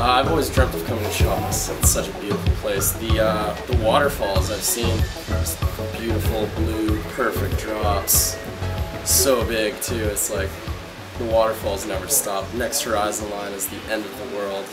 I've always dreamt of coming to Chiapas. It's such a beautiful place. The waterfalls I've seen, just beautiful blue, perfect drops. So big too. It's like the waterfalls never stop. Next horizon line is the end of the world.